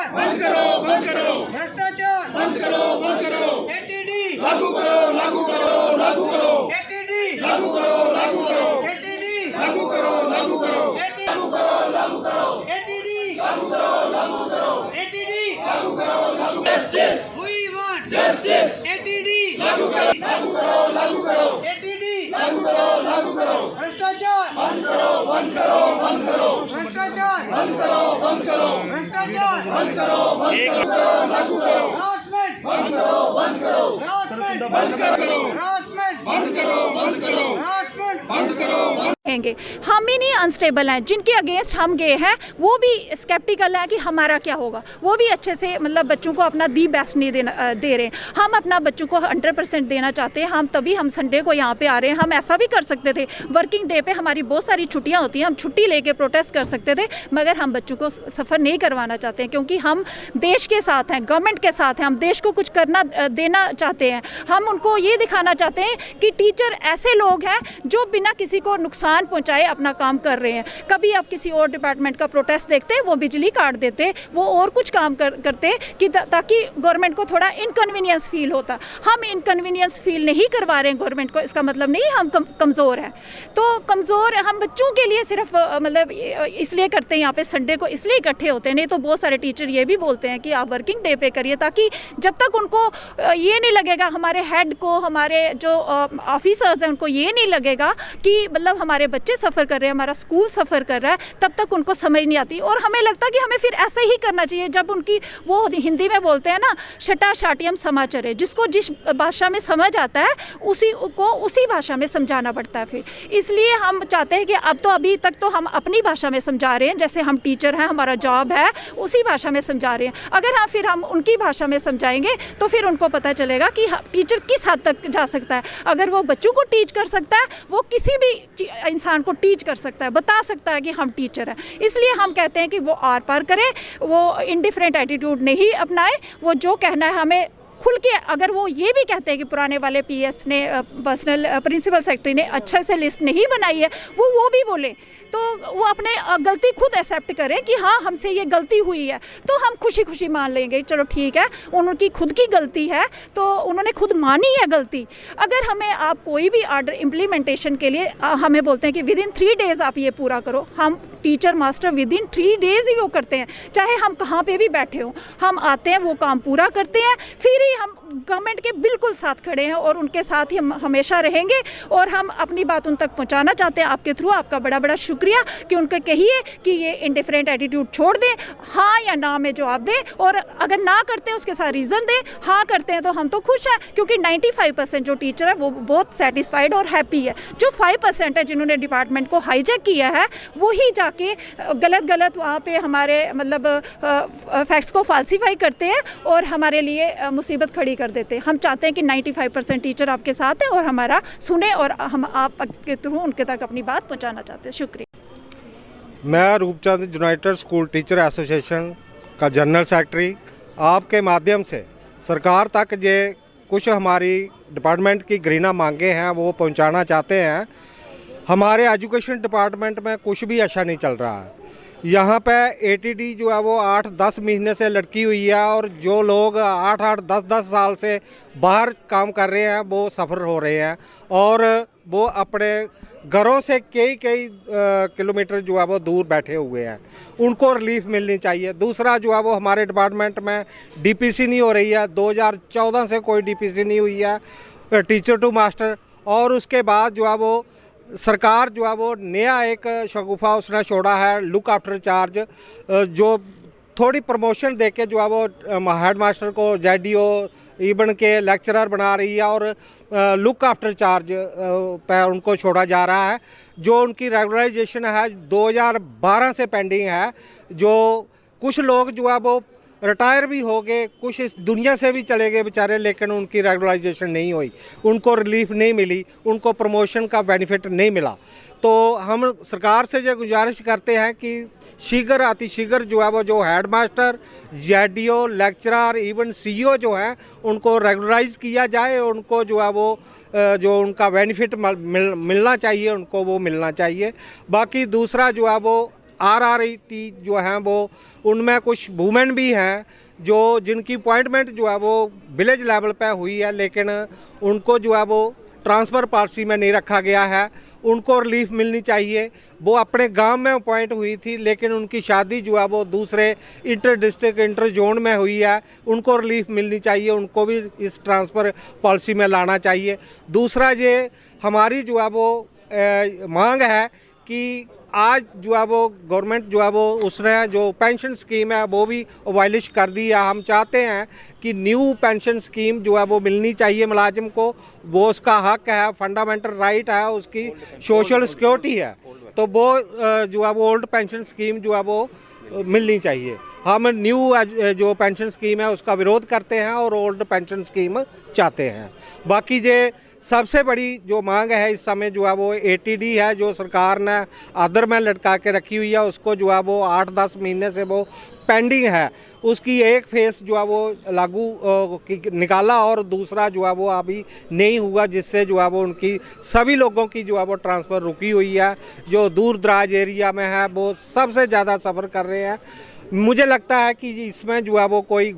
बंद करो, बंद करो, भ्रष्टाचार बंद करो, बंद करो, एटीडी लागू करो, लागू करो, लागू करो, एटीडी लागू करो, लागू करो, एटीडी लागू करो, लागू करो, लागू करो, लागू करो, एटीडी लागू करो, लागू करो, एटीडी लागू करो, लागू justice, we want justice, ATD लागू करो, लागू करो, लागू करो, एटीडी लागू करो, लागू करो, भ्रष्टाचार बंद करो, बंद करो, बंद करो, भ्रष्टाचार बंद करो, बंद करो, भ्रष्टाचार बंद करो, बंद करो, लागू करो, हरासमेंट बंद करो, बंद करो, हरासमेंट बंद करो, हरासमेंट बंद करो, बंद करो, हरासमेंट बंद करो, कहेंगे हम ही नहीं अनस्टेबल हैं, जिनके अगेंस्ट हम गए हैं वो भी स्केप्टिकल है कि हमारा क्या होगा, वो भी अच्छे से मतलब बच्चों को अपना दी बेस्ट नहीं दे रहे। हम अपना बच्चों को 100% देना चाहते हैं, हम तभी हम संडे को यहाँ पे आ रहे हैं। हम ऐसा भी कर सकते थे, वर्किंग डे पे हमारी बहुत सारी छुट्टियाँ होती हैं, हम छुट्टी लेके प्रोटेस्ट कर सकते थे, मगर हम बच्चों को सफ़र नहीं करवाना चाहते हैं क्योंकि हम देश के साथ हैं, गवर्नमेंट के साथ हैं, हम देश को कुछ करना देना चाहते हैं। हम उनको ये दिखाना चाहते हैं कि टीचर ऐसे लोग हैं जो बिना किसी को नुकसान पहुंचाए अपना काम कर रहे हैं। कभी आप किसी और डिपार्टमेंट का प्रोटेस्ट देखते, वो बिजली काट देते, वो और कुछ काम करते कि ताकि गवर्नमेंट को थोड़ा इनकन्वीनियंस फील होता। हम इनकन्वीनियंस फील नहीं करवा रहे हैं गवर्नमेंट को, इसका मतलब नहीं हम कमज़ोर हैं। तो कमज़ोर हम बच्चों के लिए सिर्फ मतलब इसलिए करते हैं, यहाँ पे संडे को इसलिए इकट्ठे होते हैं। नहीं तो बहुत सारे टीचर ये भी बोलते हैं कि आप वर्किंग डे पे करिए, ताकि जब तक उनको ये नहीं लगेगा, हमारे हेड को, हमारे जो ऑफिसर्स हैं उनको ये नहीं लगेगा कि मतलब हमारे बच्चे सफ़र कर रहे हैं, हमारा स्कूल सफ़र कर रहा है, तब तक उनको समझ नहीं आती। और हमें लगता है कि हमें फिर ऐसे ही करना चाहिए। जब उनकी वो हिंदी में बोलते हैं ना, शटा शाटियम समाचरे, जिसको जिस भाषा में समझ आता है उसी को उसी भाषा में समझाना पड़ता है। फिर इसलिए हम चाहते हैं कि अब तो अभी तक तो हम अपनी भाषा में समझा रहे हैं, जैसे हम टीचर हैं, हमारा जॉब है, उसी भाषा में समझा रहे हैं। अगर हाँ फिर हम उनकी भाषा में समझाएंगे तो फिर उनको पता चलेगा कि टीचर किस हद तक जा सकता है। अगर वो बच्चों को टीच कर सकता है, वो किसी भी इंसान को टीच कर सकता है, बता सकता है कि हम टीचर हैं। इसलिए हम कहते हैं कि वो आर पार करे, वो इनडिफरेंट एटीट्यूड नहीं अपनाए, वो जो कहना है हमें खुल के, अगर वो ये भी कहते हैं कि पुराने वाले पीएस ने, पर्सनल प्रिंसिपल सेक्रेटरी ने अच्छे से लिस्ट नहीं बनाई है, वो भी बोले, तो वो अपने गलती खुद एक्सेप्ट करें कि हाँ हमसे ये गलती हुई है, तो हम खुशी खुशी मान लेंगे, चलो ठीक है, उनकी खुद की गलती है तो उन्होंने खुद मानी है गलती। अगर हमें आप कोई भी आर्डर इम्प्लीमेंटेशन के लिए हमें बोलते हैं कि विद इन 3 डेज़ आप ये पूरा करो, हम teacher master within 3 days ही वो करते हैं, चाहे हम कहाँ पे भी बैठे हों, हम आते हैं, वो काम पूरा करते हैं, फिर हम गवर्नमेंट के बिल्कुल साथ खड़े हैं और उनके साथ ही हम हमेशा रहेंगे। और हम अपनी बात उन तक पहुंचाना चाहते हैं आपके थ्रू। आपका बड़ा बड़ा शुक्रिया कि उनको कहिए कि ये इंडिफरेंट एटीट्यूड छोड़ दें, हाँ या ना में जवाब दें, और अगर ना करते हैं उसके साथ रीज़न दें, हाँ करते हैं तो हम तो खुश हैं, क्योंकि 95% जो टीचर है वो बहुत सेटिस्फाइड और हैप्पी है। जो 5% है जिन्होंने डिपार्टमेंट को हाईजैक किया है, वही जाके गलत वहाँ पे हमारे मतलब फैक्ट्स को फाल्सीफाई करते हैं और हमारे लिए मुसीबत खड़ी कर देते हैं। हम चाहते हैं कि 95% टीचर आपके साथ हैं और हमारा सुने, और हम आपके थ्रू उनके तक अपनी बात पहुंचाना चाहते हैं। शुक्रिया। मैं Roopchand united school teacher association का जनरल सेक्रेटरी, आपके माध्यम से सरकार तक ये कुछ हमारी डिपार्टमेंट की गरीना मांगे हैं वो पहुंचाना चाहते हैं। हमारे एजुकेशन डिपार्टमेंट में कुछ भी अच्छा नहीं चल रहा है। यहाँ पे एटीडी जो है वो 8-10 महीने से लटकी हुई है, और जो लोग 8-8, 10-10 साल से बाहर काम कर रहे हैं वो सफ़र हो रहे हैं, और वो अपने घरों से कई किलोमीटर जो है वो दूर बैठे हुए हैं। उनको रिलीफ मिलनी चाहिए। दूसरा जो है वो हमारे डिपार्टमेंट में डीपीसी नहीं हो रही है, 2014 से कोई डीपीसी नहीं हुई है टीचर टू मास्टर। और उसके बाद जो है वो सरकार जो है वो नया एक शगुफा उसने छोड़ा है, लुक आफ्टर चार्ज, जो थोड़ी प्रमोशन देके जो है वो हेड मास्टर को जेडीओ इवन के लेक्चरर बना रही है, और लुक आफ्टर चार्ज पर उनको छोड़ा जा रहा है। जो उनकी रेगुलराइजेशन है 2012 से पेंडिंग है। जो कुछ लोग जो है वो रिटायर भी हो गए, कुछ इस दुनिया से भी चले गए बेचारे, लेकिन उनकी रेगुलराइजेशन नहीं हुई, उनको रिलीफ नहीं मिली, उनको प्रमोशन का बेनिफिट नहीं मिला। तो हम सरकार से ये गुजारिश करते हैं कि शीघ्र अतिशीघ्र जो है वो जो head master, JDO, lecturer, even CEO जो हैं उनको रेगुलराइज किया जाए, उनको जो है वो जो उनका बेनिफिट मिलना चाहिए उनको वो मिलना चाहिए। बाकी दूसरा जो है वो RRT जो हैं वो उनमें कुछ वुमेन भी हैं जो जिनकी अपॉइंटमेंट जो है वो विलेज लेवल पे हुई है, लेकिन उनको जो है वो ट्रांसफ़र पॉलिसी में नहीं रखा गया है। उनको रिलीफ मिलनी चाहिए। वो अपने गांव में अपॉइंट हुई थी, लेकिन उनकी शादी जो है वो दूसरे इंटर डिस्ट्रिक्ट इंटर जोन में हुई है। उनको रिलीफ मिलनी चाहिए, उनको भी इस ट्रांसफ़र पॉलिसी में लाना चाहिए। दूसरा ये हमारी जो है वो मांग है कि आज जो है वो गवर्नमेंट जो है वो उसने जो पेंशन स्कीम है वो भी अबॉलिश कर दी है। हम चाहते हैं कि न्यू पेंशन स्कीम जो है वो मिलनी चाहिए मुलाजिम को, वो उसका हक है, फंडामेंटल राइट है, उसकी सोशल सिक्योरिटी है। तो वो जो है वो ओल्ड पेंशन स्कीम जो है वो मिलनी चाहिए। हम न्यू जो पेंशन स्कीम है उसका विरोध करते हैं और ओल्ड पेंशन स्कीम चाहते हैं। बाकी ये सबसे बड़ी जो मांग है इस समय जो है वो ATD है, जो सरकार ने आदर में लटका के रखी हुई है, उसको जो है वो 8-10 महीने से वो पेंडिंग है। उसकी एक फेस जो है वो लागू निकाला और दूसरा जो है वो अभी नहीं हुआ, जिससे जो है वो उनकी सभी लोगों की जो है वो ट्रांसफ़र रुकी हुई है। जो दूर दराज एरिया में है वो सबसे ज़्यादा सफ़र कर रहे हैं। मुझे लगता है कि इसमें जो है वो कोई